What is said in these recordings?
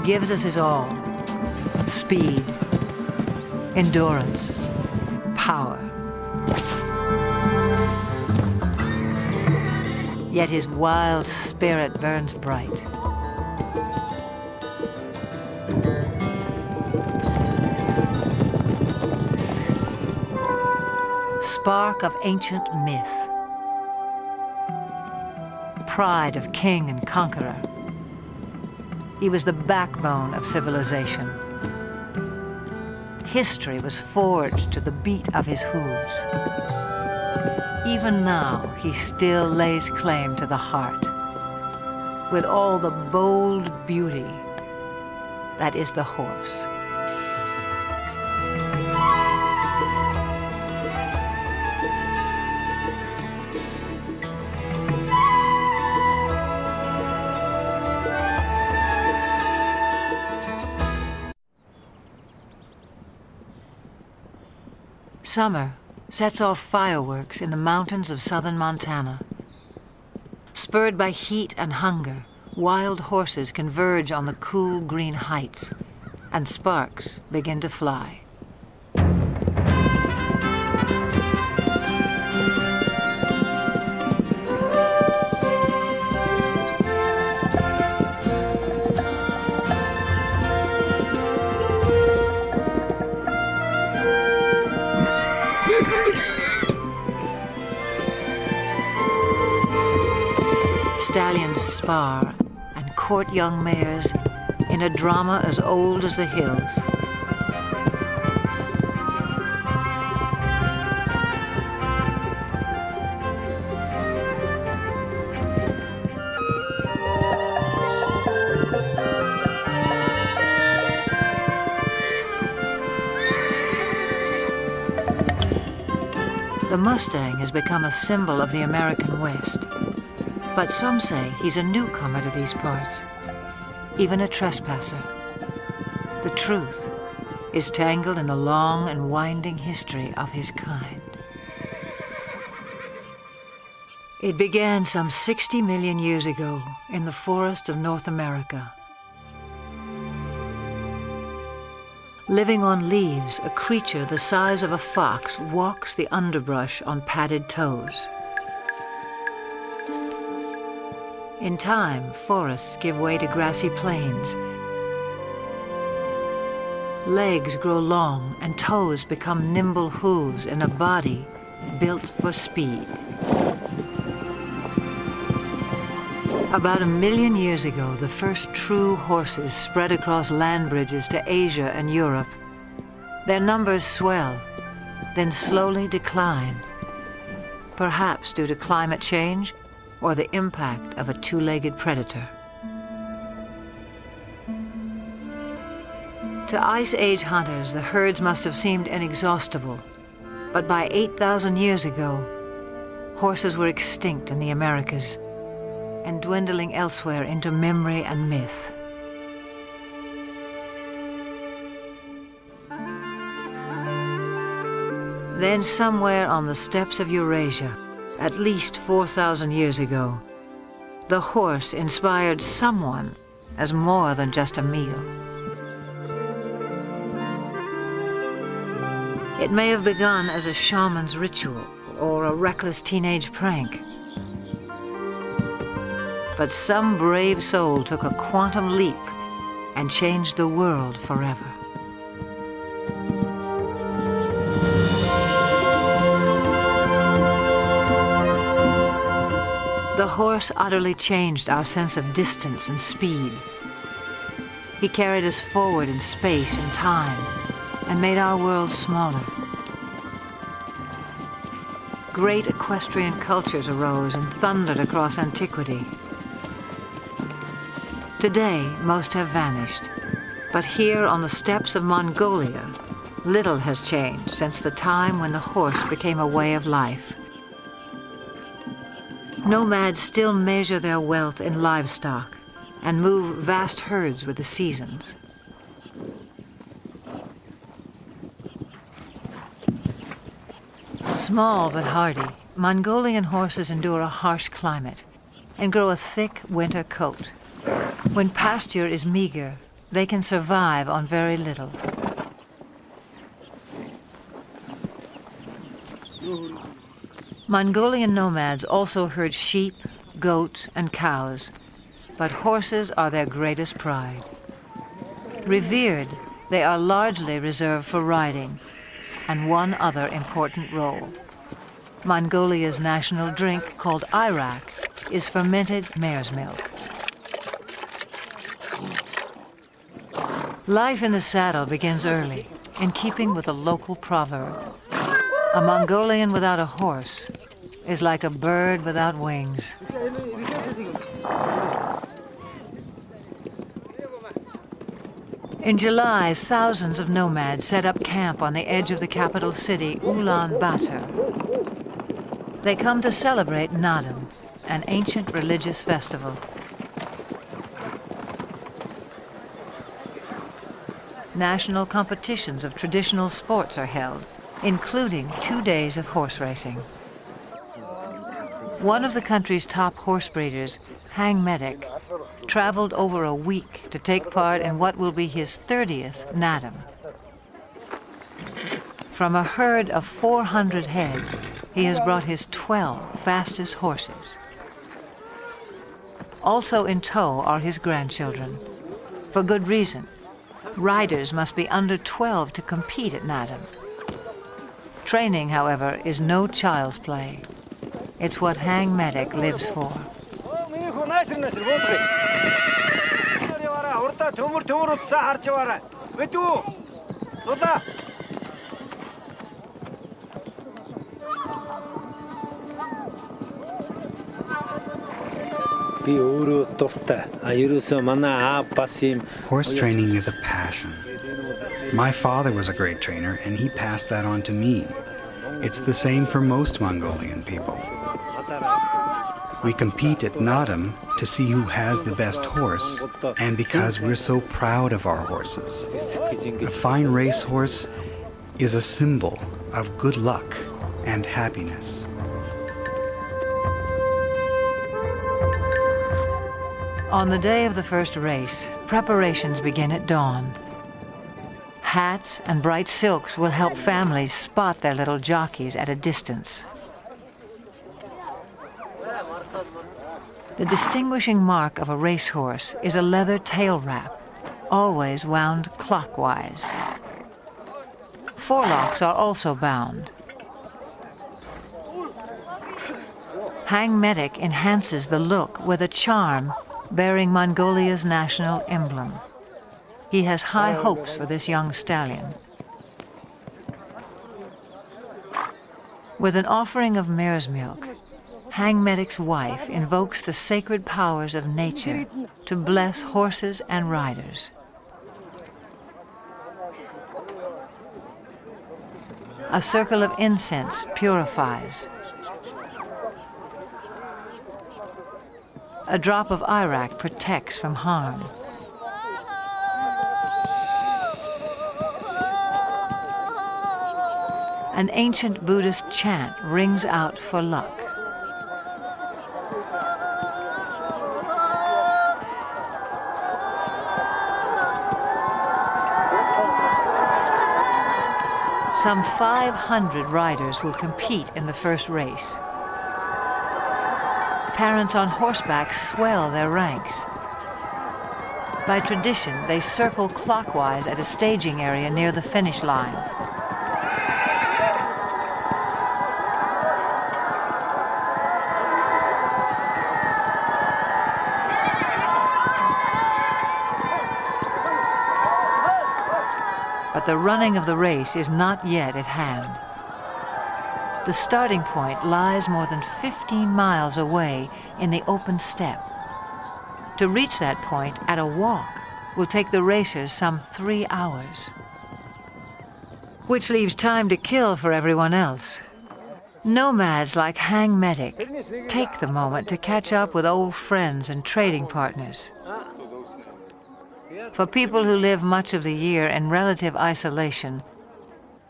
gives us his all: speed, endurance, power. Yet his wild spirit burns bright. Spark of ancient myth, pride of king and conqueror. He was the backbone of civilization. History was forged to the beat of his hooves. Even now, he still lays claim to the heart, with all the bold beauty that is the horse. Summer sets off fireworks in the mountains of southern Montana. Spurred by heat and hunger, wild horses converge on the cool green heights, and sparks begin to fly. Stallions spar and court young mares in a drama as old as the hills. The Mustang has become a symbol of the American West. But some say he's a newcomer to these parts, even a trespasser. The truth is tangled in the long and winding history of his kind. It began some 60 million years ago in the forests of North America. Living on leaves, a creature the size of a fox walks the underbrush on padded toes. In time, forests give way to grassy plains. Legs grow long and toes become nimble hooves in a body built for speed. About 1 million years ago, the first true horses spread across land bridges to Asia and Europe. Their numbers swell, then slowly decline, perhaps due to climate change or the impact of a two-legged predator. To Ice Age hunters, the herds must have seemed inexhaustible, but by 8,000 years ago, horses were extinct in the Americas and dwindling elsewhere into memory and myth. Then somewhere on the steppes of Eurasia, at least 4,000 years ago, the horse inspired someone as more than just a meal. It may have begun as a shaman's ritual or a reckless teenage prank. But some brave soul took a quantum leap and changed the world forever. The horse utterly changed our sense of distance and speed. He carried us forward in space and time and made our world smaller. Great equestrian cultures arose and thundered across antiquity. Today, most have vanished, but here on the steppes of Mongolia, little has changed since the time when the horse became a way of life. Nomads still measure their wealth in livestock and move vast herds with the seasons. Small but hardy, Mongolian horses endure a harsh climate and grow a thick winter coat. When pasture is meager, they can survive on very little. Mongolian nomads also herd sheep, goats, and cows, but horses are their greatest pride. Revered, they are largely reserved for riding, and one other important role. Mongolia's national drink, called arak, is fermented mare's milk. Life in the saddle begins early, in keeping with a local proverb. A Mongolian without a horse is like a bird without wings. In July, thousands of nomads set up camp on the edge of the capital city, Ulaanbaatar. They come to celebrate Naadam, an ancient religious festival. National competitions of traditional sports are held, including 2 days of horse racing. One of the country's top horse breeders, Hang Medic, traveled over a week to take part in what will be his 30th Naadam. From a herd of 400 head, he has brought his 12 fastest horses. Also in tow are his grandchildren. For good reason. Riders must be under 12 to compete at Naadam. Training, however, is no child's play. It's what Hang Medic lives for. Horse training is a passion. My father was a great trainer, and he passed that on to me. It's the same for most Mongolian people. We compete at Naadam to see who has the best horse, and because we're so proud of our horses. A fine racehorse is a symbol of good luck and happiness. On the day of the first race, preparations begin at dawn. Hats and bright silks will help families spot their little jockeys at a distance. The distinguishing mark of a racehorse is a leather tail wrap, always wound clockwise. Forelocks are also bound. Hang Medic enhances the look with a charm bearing Mongolia's national emblem. He has high hopes for this young stallion. With an offering of mare's milk, Hang Medic's wife invokes the sacred powers of nature to bless horses and riders. A circle of incense purifies. A drop of arak protects from harm. An ancient Buddhist chant rings out for luck. Some 500 riders will compete in the first race. Parents on horseback swell their ranks. By tradition, they circle clockwise at a staging area near the finish line. But the running of the race is not yet at hand. The starting point lies more than 15 miles away in the open steppe. To reach that point at a walk will take the racers some 3 hours, which leaves time to kill for everyone else. Nomads like Hang Medic take the moment to catch up with old friends and trading partners. For people who live much of the year in relative isolation,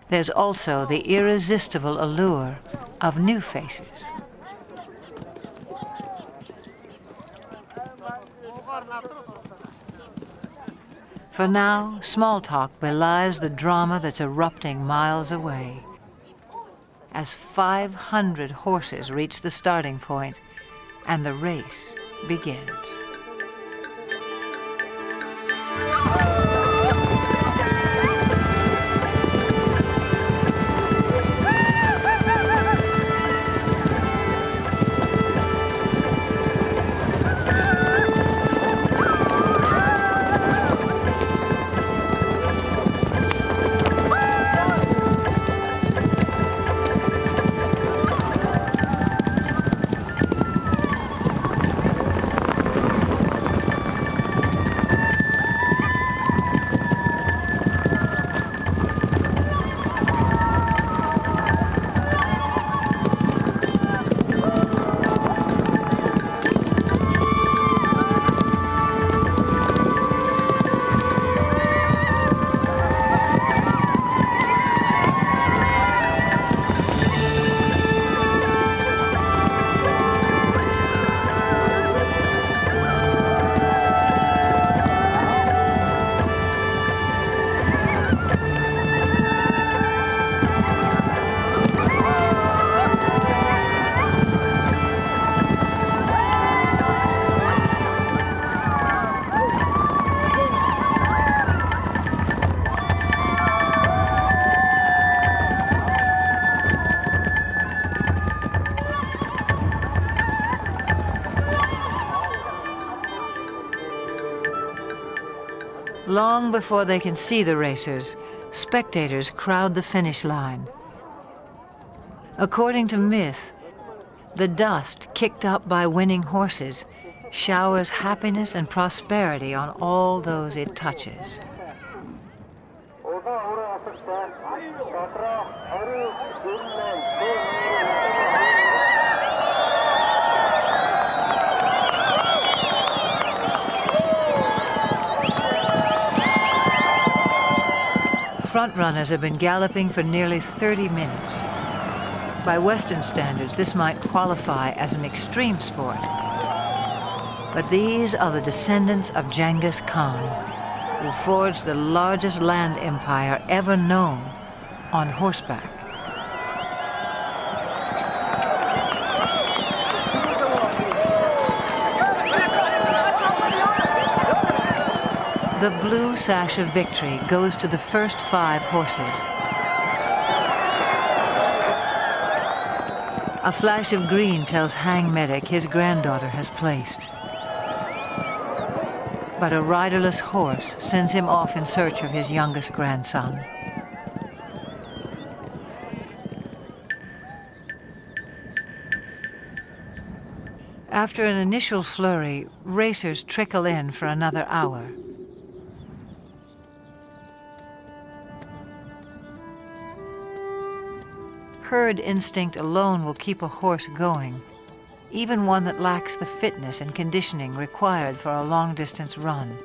there's also the irresistible allure of new faces. For now, small talk belies the drama that's erupting miles away. As 500 horses reach the starting point, and the race begins. Long before they can see the racers, spectators crowd the finish line. According to myth, the dust kicked up by winning horses showers happiness and prosperity on all those it touches. Frontrunners have been galloping for nearly 30 minutes. By Western standards, this might qualify as an extreme sport. But these are the descendants of Genghis Khan, who forged the largest land empire ever known on horseback. The blue sash of victory goes to the first 5 horses. A flash of green tells Hang Medic his granddaughter has placed. But a riderless horse sends him off in search of his youngest grandson. After an initial flurry, racers trickle in for another hour. Herd instinct alone will keep a horse going, even one that lacks the fitness and conditioning required for a long-distance run.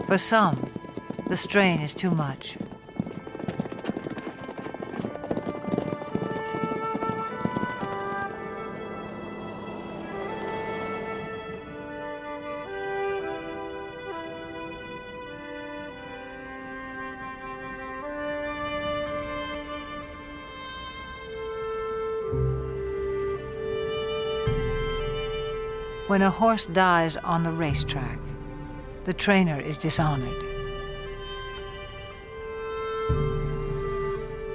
For some, the strain is too much. When a horse dies on the racetrack, the trainer is dishonored.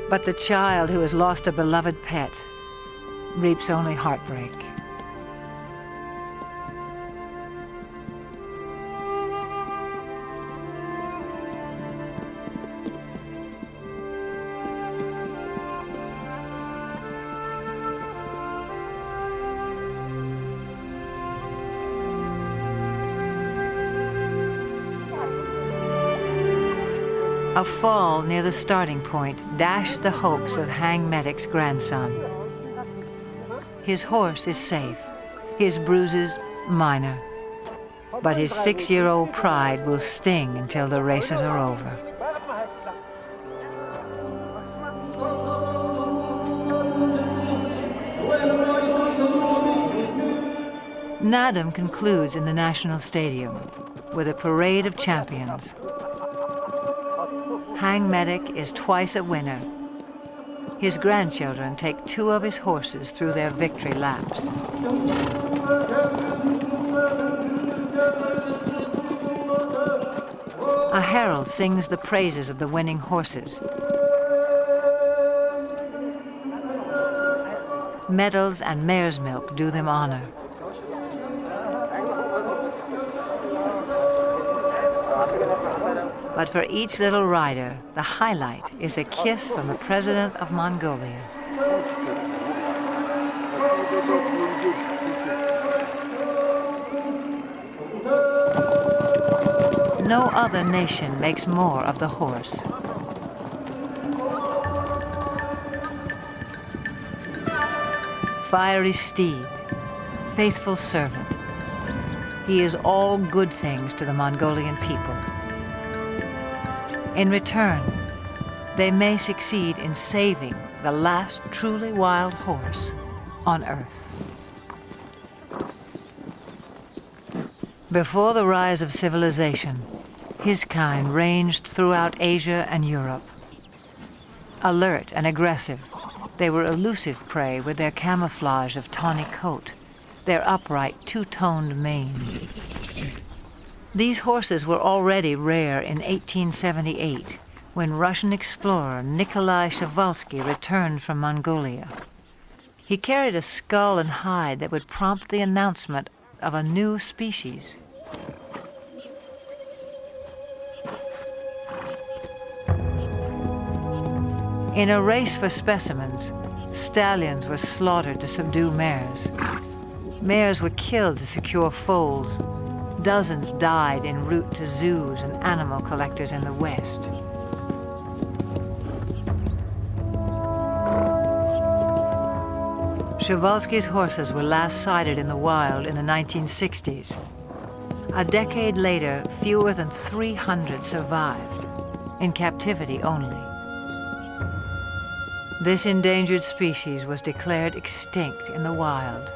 But the child who has lost a beloved pet reaps only heartbreak. A fall near the starting point dashed the hopes of Hang Medic's grandson. His horse is safe, his bruises minor, but his 6-year-old pride will sting until the races are over. Nadam concludes in the National Stadium. with a parade of champions. Hang Medic is twice a winner. His grandchildren take 2 of his horses through their victory laps. A herald sings the praises of the winning horses. Medals and mare's milk do them honor. But for each little rider, the highlight is a kiss from the President of Mongolia. No other nation makes more of the horse. Fiery steed, faithful servant. He is all good things to the Mongolian people. In return, they may succeed in saving the last truly wild horse on Earth. Before the rise of civilization, his kind ranged throughout Asia and Europe. Alert and aggressive, they were elusive prey with their camouflage of tawny coat, their upright two-toned mane. These horses were already rare in 1878, when Russian explorer Nikolai Przewalski returned from Mongolia. He carried a skull and hide that would prompt the announcement of a new species. In a race for specimens, stallions were slaughtered to subdue mares. Mares were killed to secure foals. Dozens died en route to zoos and animal collectors in the West. Przewalski's horses were last sighted in the wild in the 1960s. A decade later, fewer than 300 survived, in captivity only. This endangered species was declared extinct in the wild.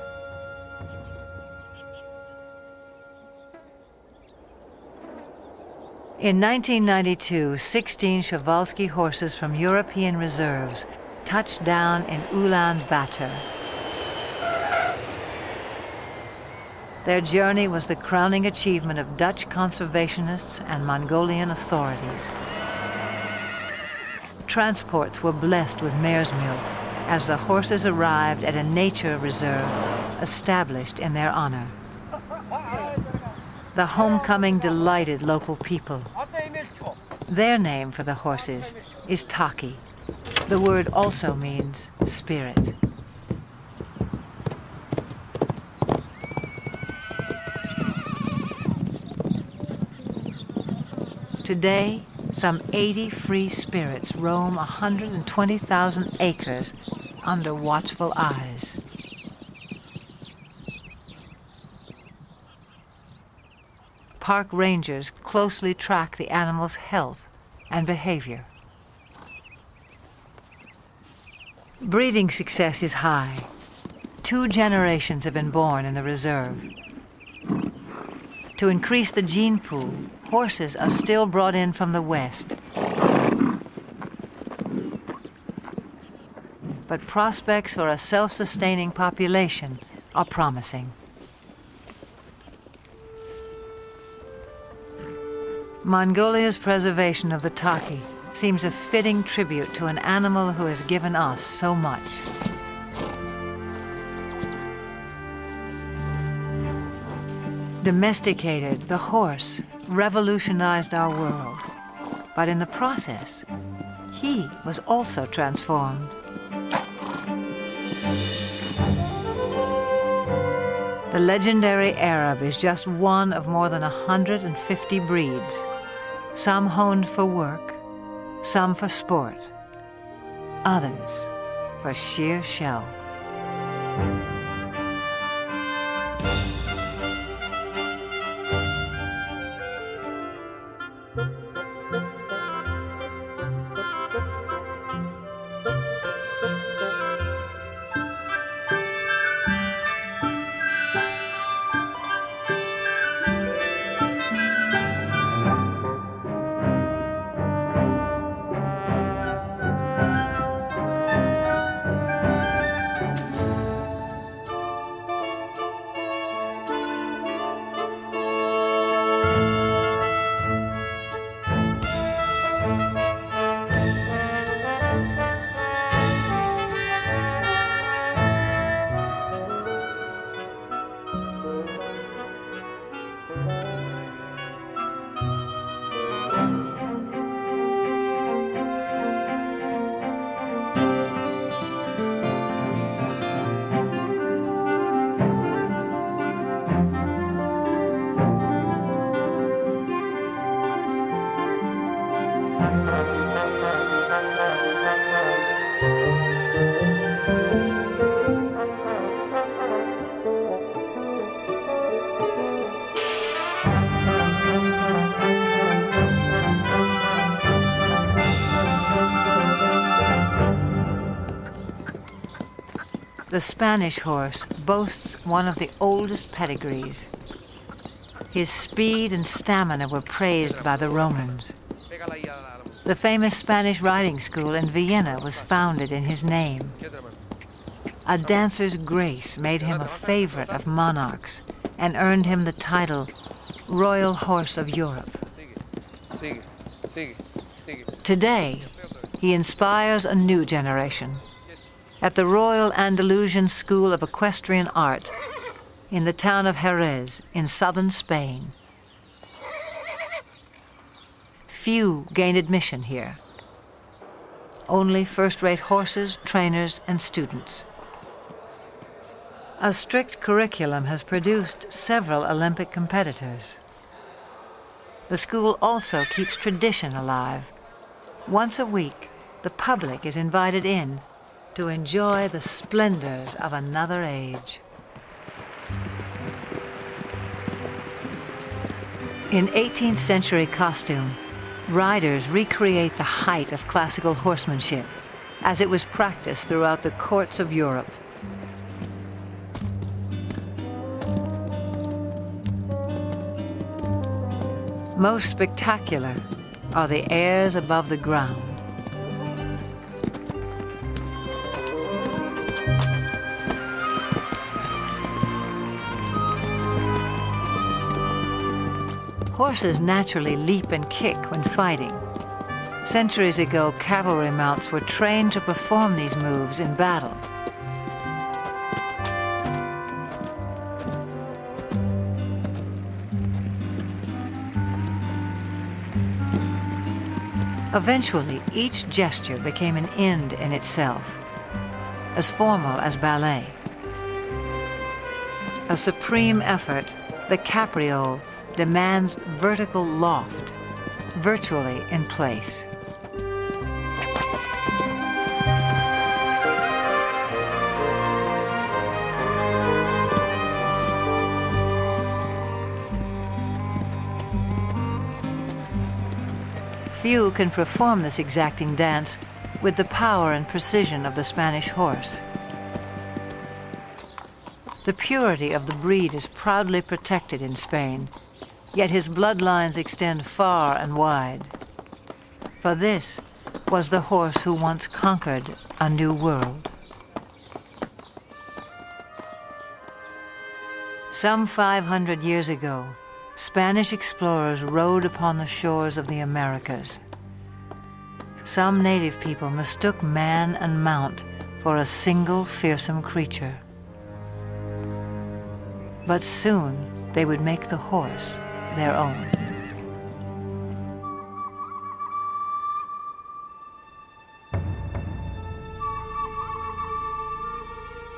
In 1992, 16 Przewalski horses from European reserves touched down in Ulaanbaatar. Their journey was the crowning achievement of Dutch conservationists and Mongolian authorities. Transports were blessed with mare's milk as the horses arrived at a nature reserve established in their honor. The homecoming delighted local people. Their name for the horses is Taki. The word also means spirit. Today, some 80 free spirits roam 120,000 acres under watchful eyes. Park rangers closely track the animal's health and behavior. Breeding success is high. 2 generations have been born in the reserve. To increase the gene pool, horses are still brought in from the West. But prospects for a self-sustaining population are promising. Mongolia's preservation of the Taki seems a fitting tribute to an animal who has given us so much. Domesticated, the horse revolutionized our world, but in the process, he was also transformed. The legendary Arab is just one of more than 150 breeds, some honed for work, some for sport, others for sheer show. The Spanish horse boasts one of the oldest pedigrees. His speed and stamina were praised by the Romans. The famous Spanish riding school in Vienna was founded in his name. A dancer's grace made him a favorite of monarchs and earned him the title Royal Horse of Europe. Today, he inspires a new generation. At the Royal Andalusian School of Equestrian Art in the town of Jerez in southern Spain. Few gain admission here. Only first-rate horses, trainers, and students. A strict curriculum has produced several Olympic competitors. The school also keeps tradition alive. Once a week, the public is invited in to enjoy the splendors of another age. In 18th century costume, riders recreate the height of classical horsemanship as it was practiced throughout the courts of Europe. Most spectacular are the airs above the ground. Horses naturally leap and kick when fighting. Centuries ago, cavalry mounts were trained to perform these moves in battle. Eventually, each gesture became an end in itself, as formal as ballet. A supreme effort, the capriole demands vertical loft, virtually in place. Few can perform this exacting dance with the power and precision of the Spanish horse. The purity of the breed is proudly protected in Spain, yet his bloodlines extend far and wide. For this was the horse who once conquered a new world. Some 500 years ago, Spanish explorers rode upon the shores of the Americas. Some native people mistook man and mount for a single fearsome creature. But soon they would make the horse their own.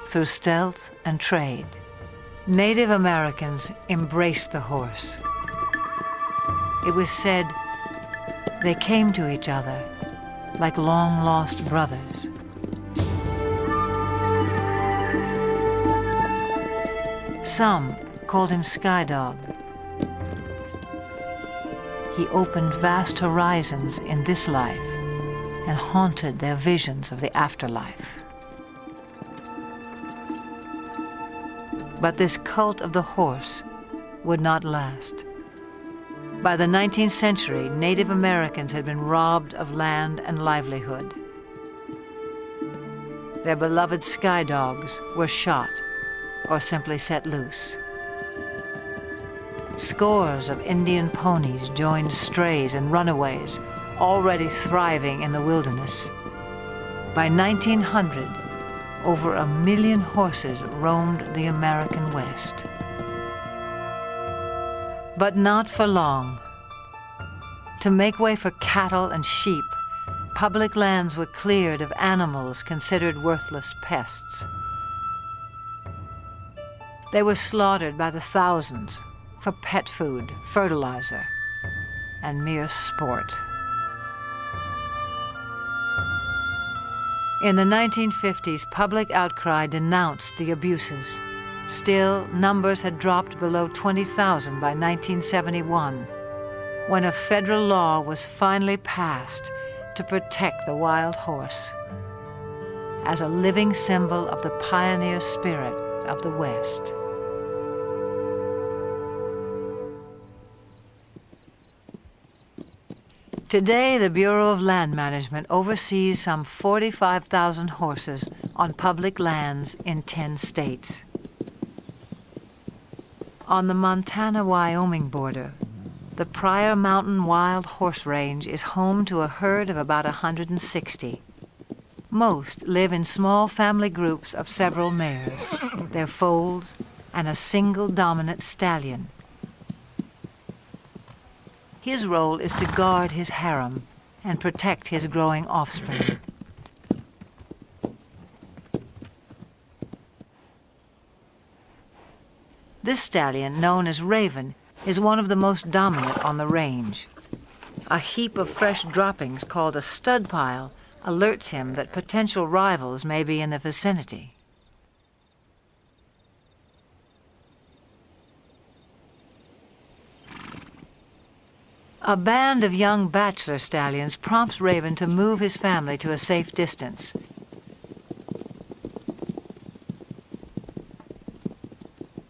Through stealth and trade, Native Americans embraced the horse. It was said they came to each other like long-lost brothers. Some called him Sky Dog. He opened vast horizons in this life and haunted their visions of the afterlife. But this cult of the horse would not last. By the 19th century, Native Americans had been robbed of land and livelihood. Their beloved sky dogs were shot or simply set loose. Scores of Indian ponies joined strays and runaways, already thriving in the wilderness. By 1900, over 1 million horses roamed the American West. But not for long. To make way for cattle and sheep, public lands were cleared of animals considered worthless pests. They were slaughtered by the thousands for pet food, fertilizer, and mere sport. In the 1950s, public outcry denounced the abuses. Still, numbers had dropped below 20,000 by 1971, when a federal law was finally passed to protect the wild horse. as a living symbol of the pioneer spirit of the West. Today, the Bureau of Land Management oversees some 45,000 horses on public lands in 10 states. On the Montana-Wyoming border, the Pryor Mountain Wild Horse Range is home to a herd of about 160. Most live in small family groups of several mares, their foals, and a single dominant stallion. His role is to guard his harem and protect his growing offspring. This stallion, known as Raven, is one of the most dominant on the range. A heap of fresh droppings called a stud pile alerts him that potential rivals may be in the vicinity. A band of young bachelor stallions prompts Raven to move his family to a safe distance.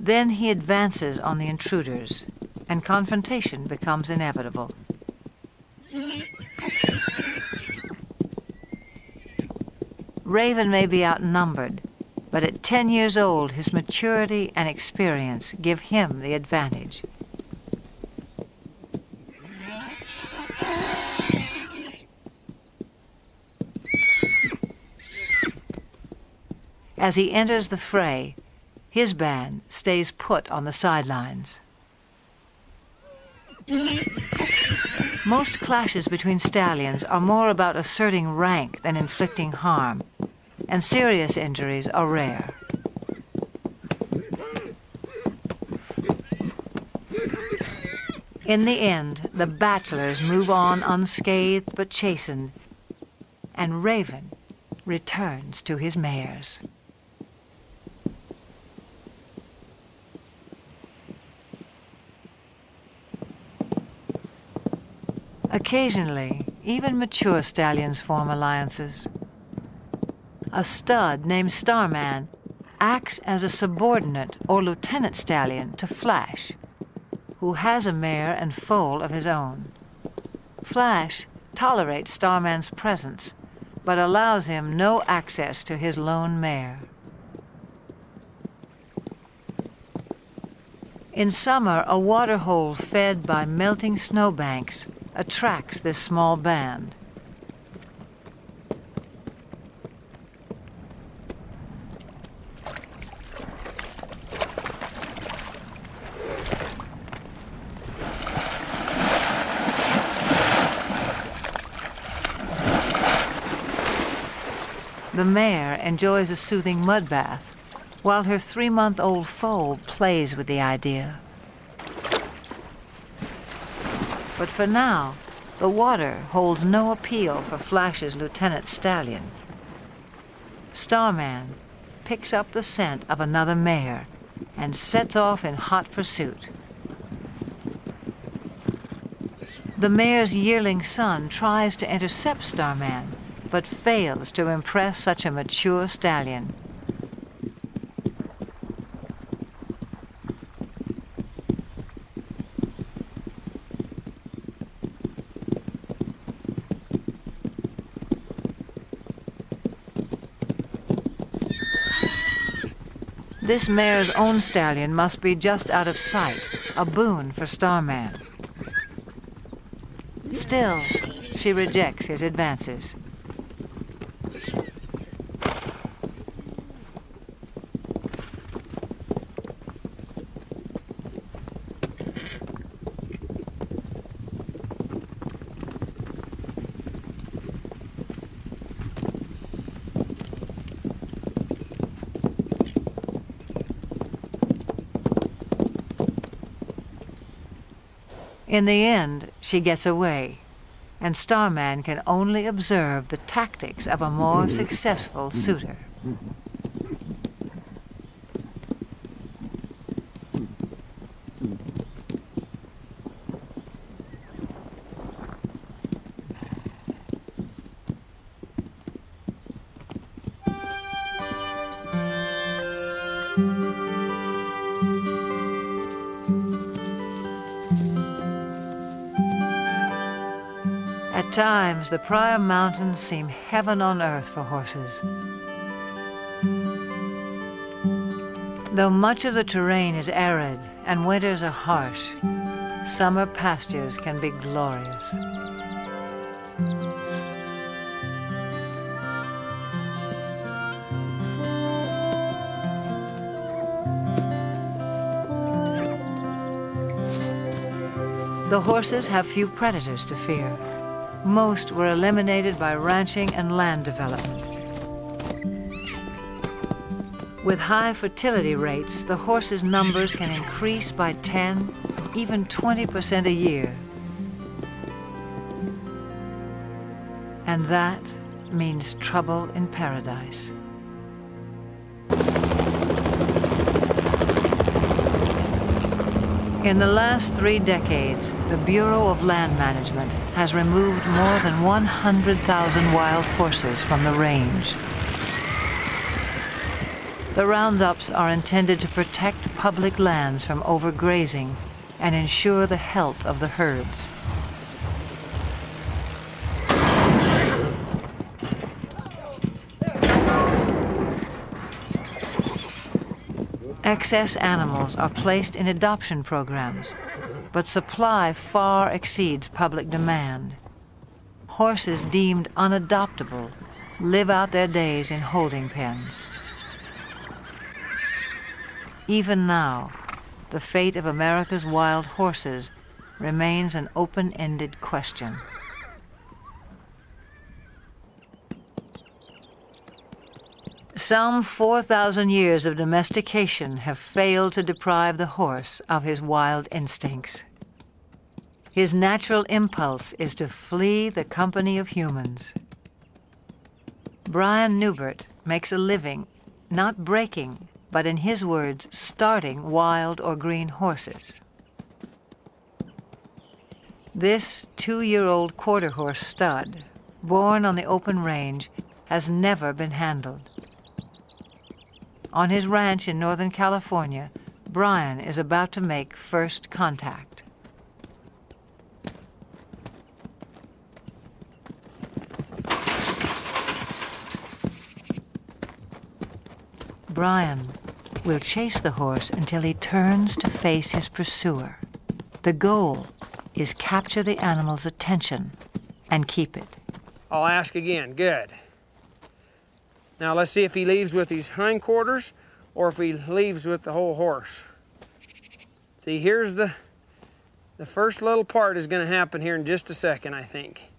Then he advances on the intruders, and confrontation becomes inevitable. Raven may be outnumbered, but at 10 years old, his maturity and experience give him the advantage. As he enters the fray, his band stays put on the sidelines. Most clashes between stallions are more about asserting rank than inflicting harm, and serious injuries are rare. In the end, the bachelors move on unscathed but chastened, and Raven returns to his mares. Occasionally, even mature stallions form alliances. A stud named Starman acts as a subordinate or lieutenant stallion to Flash, who has a mare and foal of his own. Flash tolerates Starman's presence, but allows him no access to his lone mare. In summer, a waterhole fed by melting snowbanks attracts this small band. The mare enjoys a soothing mud bath, while her 3-month-old foal plays with the idea. But for now, the water holds no appeal for Flash's lieutenant stallion. Starman picks up the scent of another mare and sets off in hot pursuit. The mare's yearling son tries to intercept Starman, but fails to impress such a mature stallion. This mare's own stallion must be just out of sight, a boon for Starman. Still, she rejects his advances. In the end, she gets away, and Starman can only observe the tactics of a more successful suitor. times, the Pryor Mountains seem heaven on earth for horses. Though much of the terrain is arid and winters are harsh, summer pastures can be glorious. The horses have few predators to fear. Most were eliminated by ranching and land development. With high fertility rates, the horses' numbers can increase by 10, even 20% a year. And that means trouble in paradise. In the last 3 decades, the Bureau of Land Management has removed more than 100,000 wild horses from the range. The roundups are intended to protect public lands from overgrazing and ensure the health of the herds. Excess animals are placed in adoption programs, but supply far exceeds public demand. Horses deemed unadoptable live out their days in holding pens. Even now, the fate of America's wild horses remains an open-ended question. Some 4,000 years of domestication have failed to deprive the horse of his wild instincts. His natural impulse is to flee the company of humans. Brian Newbert makes a living not breaking, but in his words, starting wild or green horses. This 2-year-old quarter horse stud, born on the open range, has never been handled. On his ranch in Northern California, Brian is about to make first contact. Brian will chase the horse until he turns to face his pursuer. The goal is capture the animal's attention and keep it. I'll ask again. Good. Now let's see if he leaves with his hindquarters or if he leaves with the whole horse. See, here's the first little part is going to happen here in just a second, I think.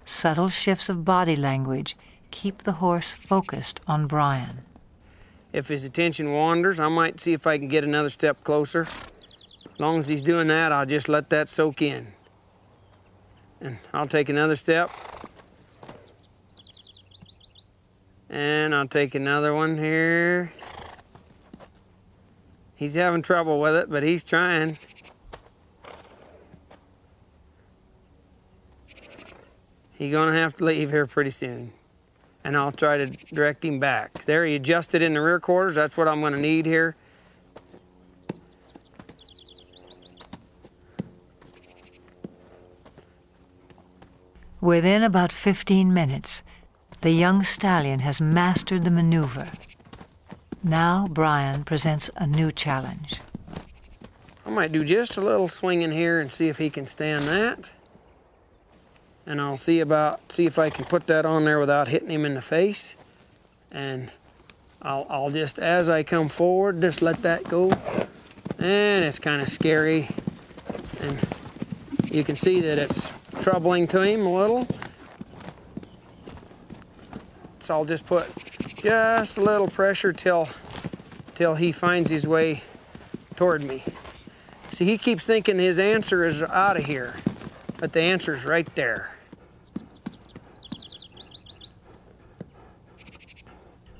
Subtle shifts of body language keep the horse focused on Brian. If his attention wanders, I might see if I can get another step closer. As long as he's doing that, I'll just let that soak in. And I'll take another step. And I'll take another one here. He's having trouble with it, but he's trying. He's gonna have to leave here pretty soon. And I'll try to direct him back. There, he adjusted in the rear quarters. That's what I'm gonna need here. Within about 15 minutes, the young stallion has mastered the maneuver. Now Brian presents a new challenge. I might do just a little swing in here and see if he can stand that. And I'll see if I can put that on there without hitting him in the face. And I'll just, as I come forward, just let that go. And it's kind of scary. And you can see that it's troubling to him a little. So I'll just put just a little pressure till he finds his way toward me. See, he keeps thinking his answer is out of here, but the answer's right there.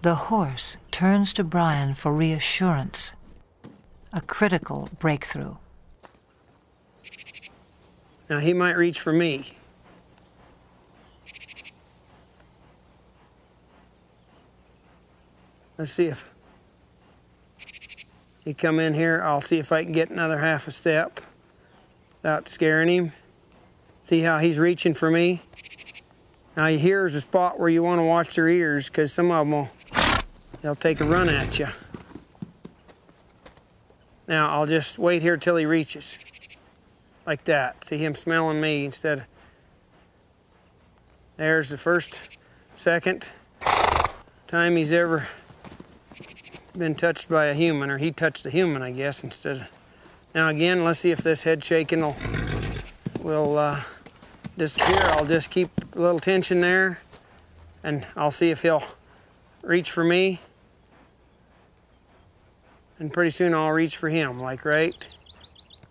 The horse turns to Brian for reassurance, a critical breakthrough. Now he might reach for me. Let's see if... He come in here, I'll see if I can get another half a step without scaring him. See how he's reaching for me? Now here's a spot where you want to watch their ears, because some of them they'll take a run at you. Now I'll just wait here till he reaches. Like that. See him smelling me instead of... There's the second time he's ever been touched by a human, or he touched a human, I guess, instead of... Now again, let's see if this head shaking will disappear. I'll just keep a little tension there, and I'll see if he'll reach for me. And pretty soon I'll reach for him, like right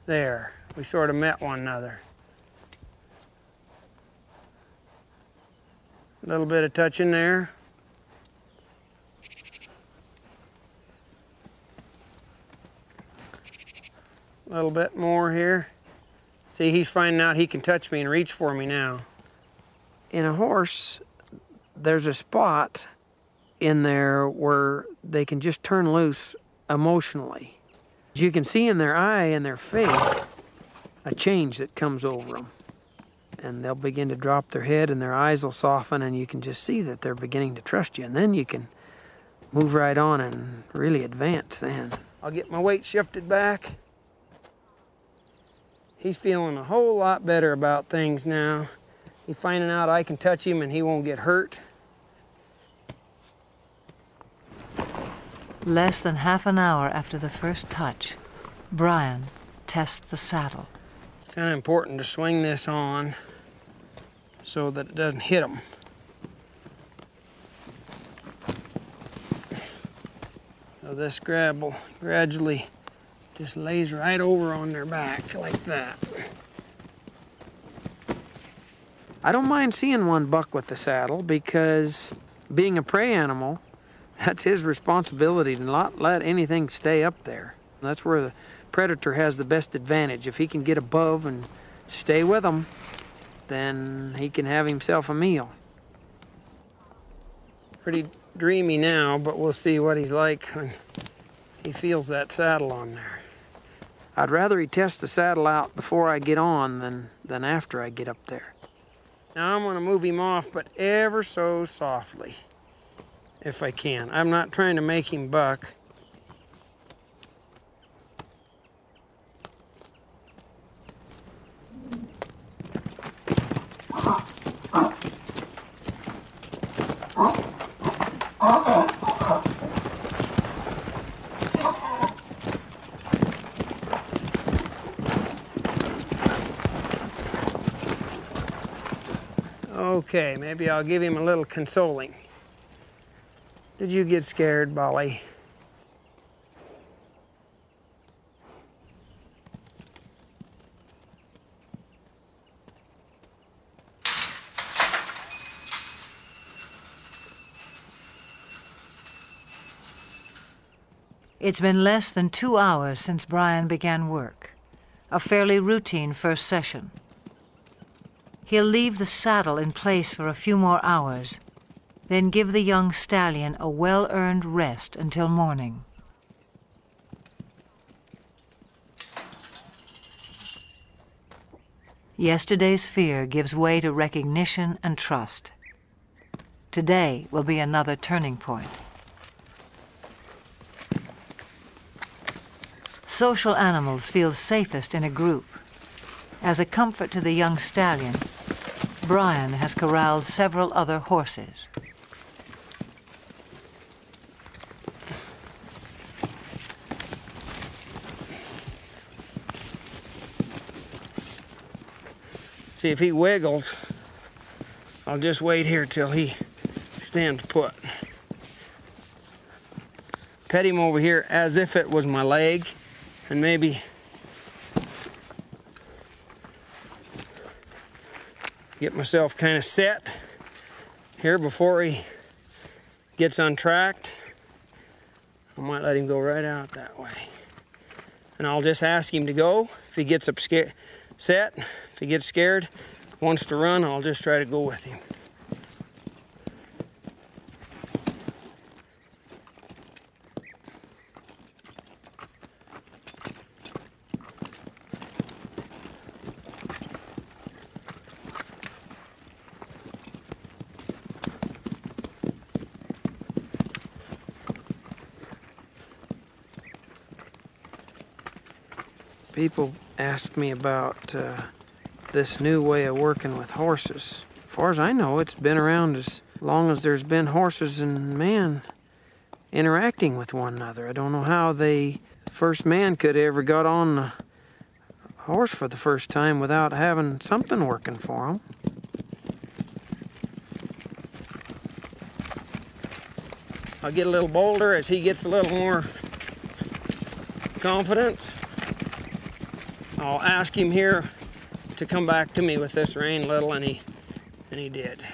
there. We sort of met one another. A little bit of touching there. A little bit more here. See, he's finding out he can touch me and reach for me now. In a horse, there's a spot in there where they can just turn loose emotionally. You can see in their eye and their face a change that comes over them. And they'll begin to drop their head and their eyes will soften, and you can just see that they're beginning to trust you. And then you can move right on and really advance then. I'll get my weight shifted back. He's feeling a whole lot better about things now. He's finding out I can touch him and he won't get hurt. Less than half an hour after the first touch, Brian tests the saddle. It's kind of important to swing this on so that it doesn't hit him. So this grab will gradually just lays right over on their back like that. I don't mind seeing one buck with the saddle, because being a prey animal, that's his responsibility to not let anything stay up there. That's where the predator has the best advantage. If he can get above and stay with them, then he can have himself a meal. Pretty dreamy now, but we'll see what he's like when he feels that saddle on there. I'd rather he test the saddle out before I get on than after I get up there. Now I'm gonna move him off, but ever so softly, if I can. I'm not trying to make him buck. Okay, maybe I'll give him a little consoling. Did you get scared, Bolly? It's been less than 2 hours since Brian began work, a fairly routine first session. He'll leave the saddle in place for a few more hours, then give the young stallion a well-earned rest until morning. Yesterday's fear gives way to recognition and trust. Today will be another turning point. Social animals feel safest in a group. As a comfort to the young stallion, Brian has corralled several other horses. See, if he wiggles, I'll just wait here till he stands put. Pet him over here as if it was my leg, and maybe get myself kind of set here before he gets untracked. I might let him go right out that way. And I'll just ask him to go. If he gets set, if he gets scared, wants to run, I'll just try to go with him. People ask me about this new way of working with horses. As far as I know, it's been around as long as there's been horses and man interacting with one another. I don't know how the first man could ever got on a horse for the first time without having something working for him. I'll get a little bolder as he gets a little more confidence. I'll ask him here to come back to me with this rein a little, and he did.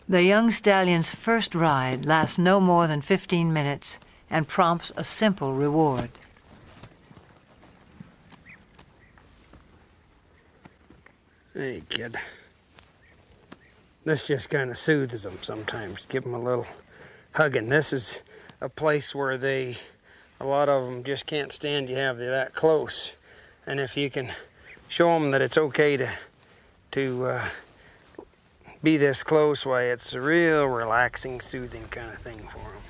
The young stallion's first ride lasts no more than 15 minutes and prompts a simple reward. Hey, kid. This just kind of soothes them sometimes. Give them a little hugging. This is a place where a lot of them just can't stand you have you that close. And if you can show them that it's okay to be this close, why, it's a real relaxing, soothing kind of thing for them.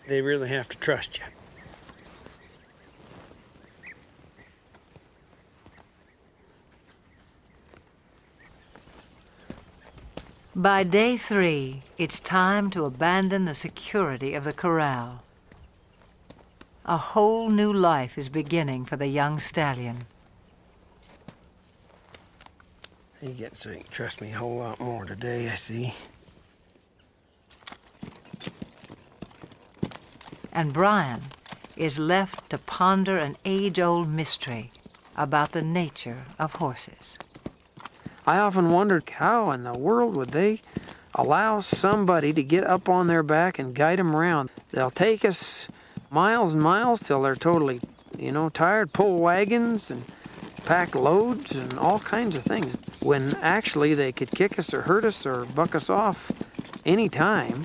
They really have to trust you. By day 3, it's time to abandon the security of the corral. A whole new life is beginning for the young stallion. He gets to trust me a whole lot more today, I see. And Brian is left to ponder an age-old mystery about the nature of horses. I often wondered how in the world would they allow somebody to get up on their back and guide them around. They'll take us miles and miles till they're totally, tired, pull wagons and pack loads and all kinds of things, when actually they could kick us or hurt us or buck us off any time,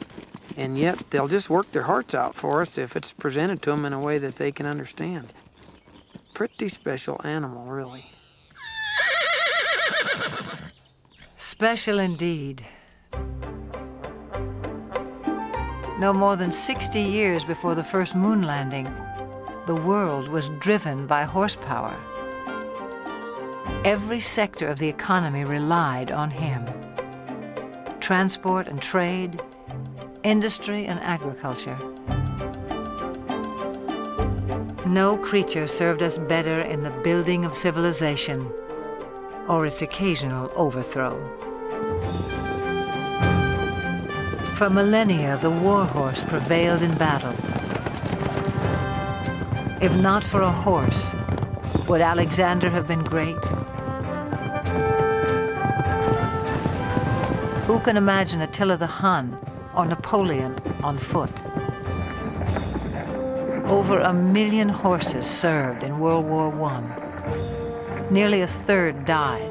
and yet they'll just work their hearts out for us if it's presented to them in a way that they can understand. Pretty special animal, really. Special indeed. No more than 60 years before the first moon landing, the world was driven by horsepower. Every sector of the economy relied on him. Transport and trade, industry and agriculture. No creature served us better in the building of civilization or its occasional overthrow. For millennia, the war horse prevailed in battle. If not for a horse, would Alexander have been great? Who can imagine Attila the Hun or Napoleon on foot? Over 1 million horses served in World War I. Nearly a third died.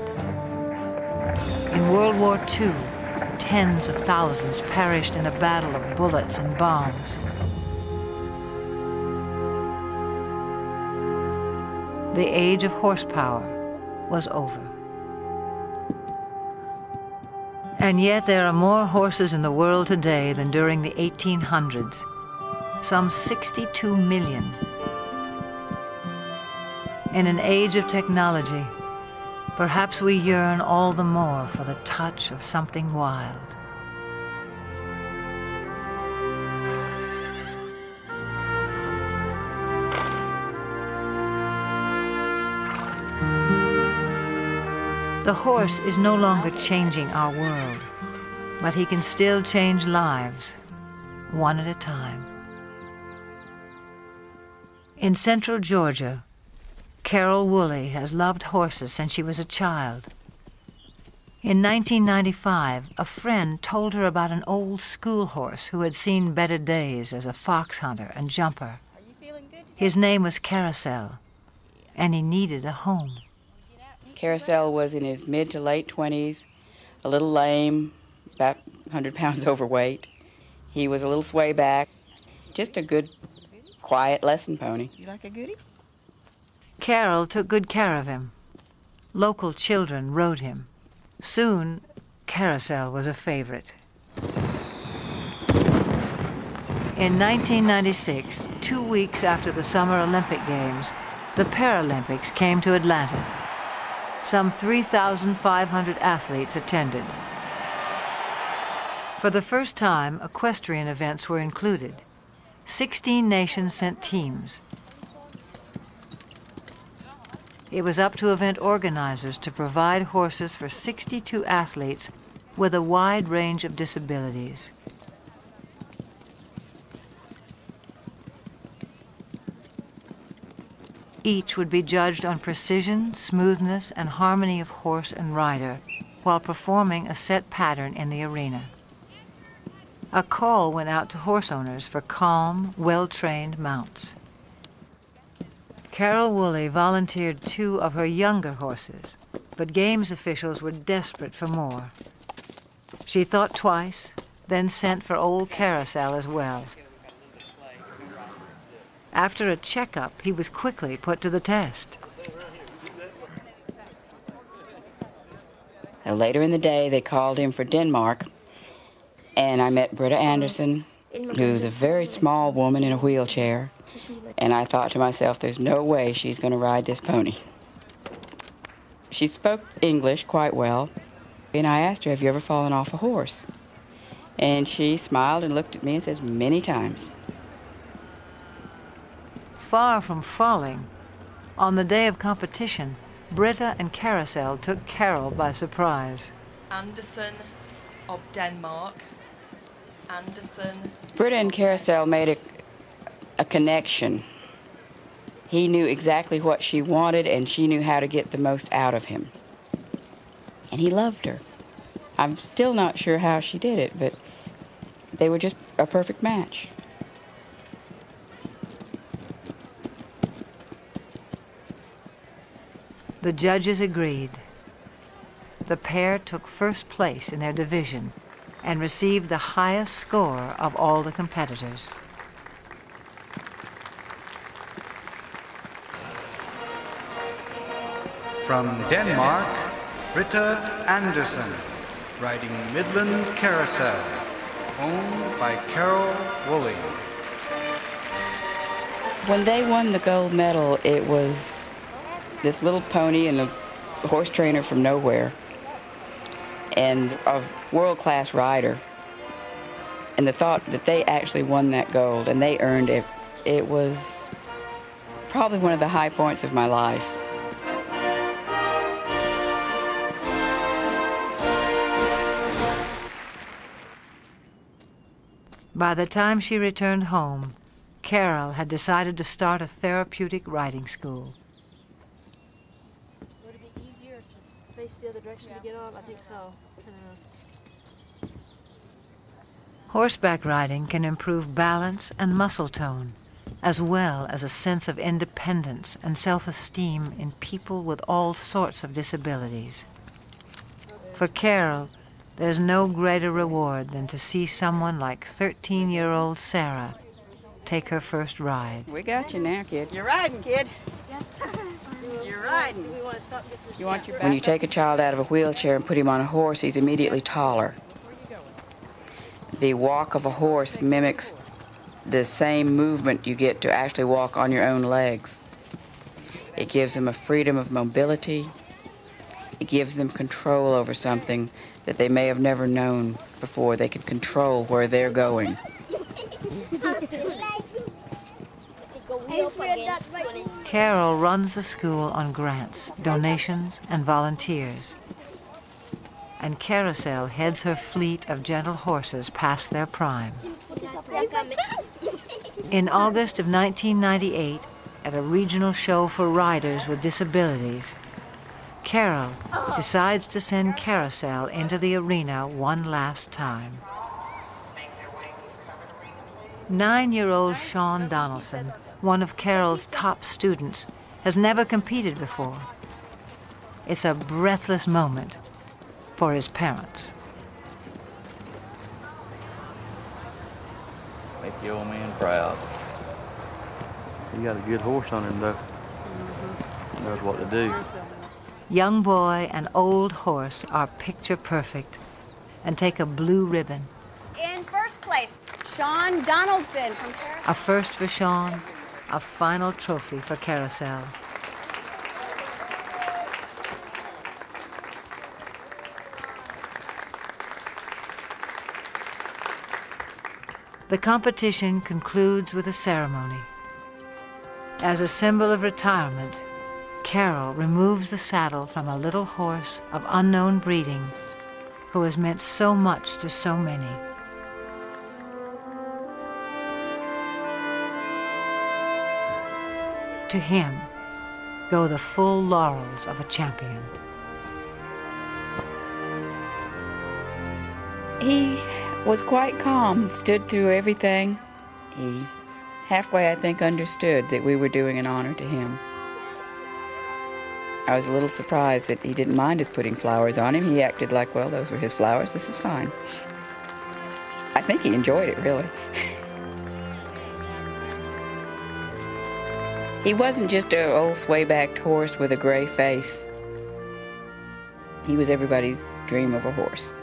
In World War II, tens of thousands perished in a battle of bullets and bombs. The age of horsepower was over. And yet there are more horses in the world today than during the 1800s, some 62 million. In an age of technology, perhaps we yearn all the more for the touch of something wild. The horse is no longer changing our world, but he can still change lives, one at a time. In central Georgia, Carol Woolley has loved horses since she was a child. In 1995, a friend told her about an old school horse who had seen better days as a fox hunter and jumper. His name was Carousel, and he needed a home. Carousel was in his mid to late 20s, a little lame, about 100 pounds overweight. He was a little sway back, just a good, quiet lesson pony. You like a goodie? Carol took good care of him. Local children rode him. Soon, Carousel was a favorite. In 1996, 2 weeks after the Summer Olympic Games, the Paralympics came to Atlanta. Some 3,500 athletes attended. For the first time, equestrian events were included. 16 nations sent teams. It was up to event organizers to provide horses for 62 athletes with a wide range of disabilities. Each would be judged on precision, smoothness, and harmony of horse and rider while performing a set pattern in the arena. A call went out to horse owners for calm, well-trained mounts. Carol Woolley volunteered 2 of her younger horses, but games officials were desperate for more. She thought twice, then sent for old Carousel as well. After a checkup, he was quickly put to the test. Later in the day, they called him for Denmark, and I met Britta Anderson, who's a very small woman in a wheelchair, and I thought to myself, there's no way she's going to ride this pony. She spoke English quite well, and I asked her, have you ever fallen off a horse? And she smiled and looked at me and says, many times. Far from falling, on the day of competition, Britta and Carousel took Carol by surprise. Anderson of Denmark. Anderson. Britta and Carousel made a connection. He knew exactly what she wanted, and she knew how to get the most out of him. And he loved her. I'm still not sure how she did it, but they were just a perfect match. The judges agreed. The pair took first place in their division and received the highest score of all the competitors. From Denmark, Britta Anderson, riding Midland's Carousel, owned by Carol Woolley. When they won the gold medal, it was this little pony and a horse trainer from nowhere, and a world-class rider. And the thought that they actually won that gold and they earned it, it was probably one of the high points of my life. By the time she returned home, Carol had decided to start a therapeutic riding school. Would it be easier to face the other direction to get on? I think so. Horseback riding can improve balance and muscle tone, as well as a sense of independence and self-esteem in people with all sorts of disabilities. For Carol, there's no greater reward than to see someone like 13-year-old Sarah take her first ride. We got you now, kid. You're riding, kid. You're riding. You want your When you take a child out of a wheelchair and put him on a horse, he's immediately taller. The walk of a horse mimics the same movement you get to actually walk on your own legs. It gives them a freedom of mobility. It gives them control over something that they may have never known before. They can control where they're going. Carol runs the school on grants, donations, and volunteers. And Carousel heads her fleet of gentle horses past their prime. In August of 1998, at a regional show for riders with disabilities, Carol decides to send Carousel into the arena one last time. 9-year-old Sean Donaldson, one of Carol's top students, has never competed before. It's a breathless moment for his parents. Make the old man proud. He got a good horse on him, though. Knows what to do. Young boy and old horse are picture perfect and take a blue ribbon. In first first place, Sean Donaldson from Carousel. A first for Sean, a final trophy for Carousel. The competition concludes with a ceremony. As a symbol of retirement, Carol removes the saddle from a little horse of unknown breeding who has meant so much to so many. To him go the full laurels of a champion. He was quite calm, stood through everything. He halfway, I think, understood that we were doing an honor to him. I was a little surprised that he didn't mind us putting flowers on him. He acted like, well, those were his flowers, this is fine. I think he enjoyed it, really. He wasn't just an old sway-backed horse with a gray face. He was everybody's dream of a horse.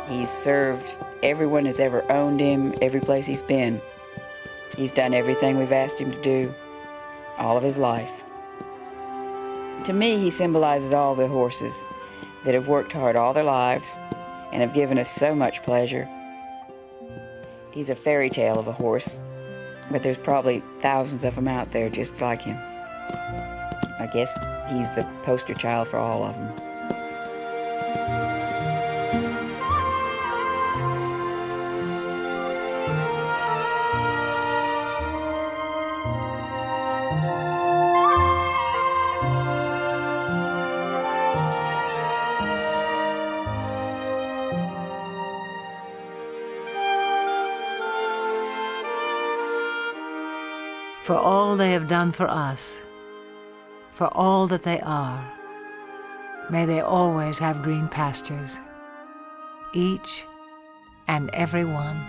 He's served everyone that's ever owned him, every place he's been. He's done everything we've asked him to do, all of his life. To me, he symbolizes all the horses that have worked hard all their lives and have given us so much pleasure. He's a fairy tale of a horse, but there's probably thousands of them out there just like him. I guess he's the poster child for all of them. For all they have done for us, for all that they are, may they always have green pastures, each and every one.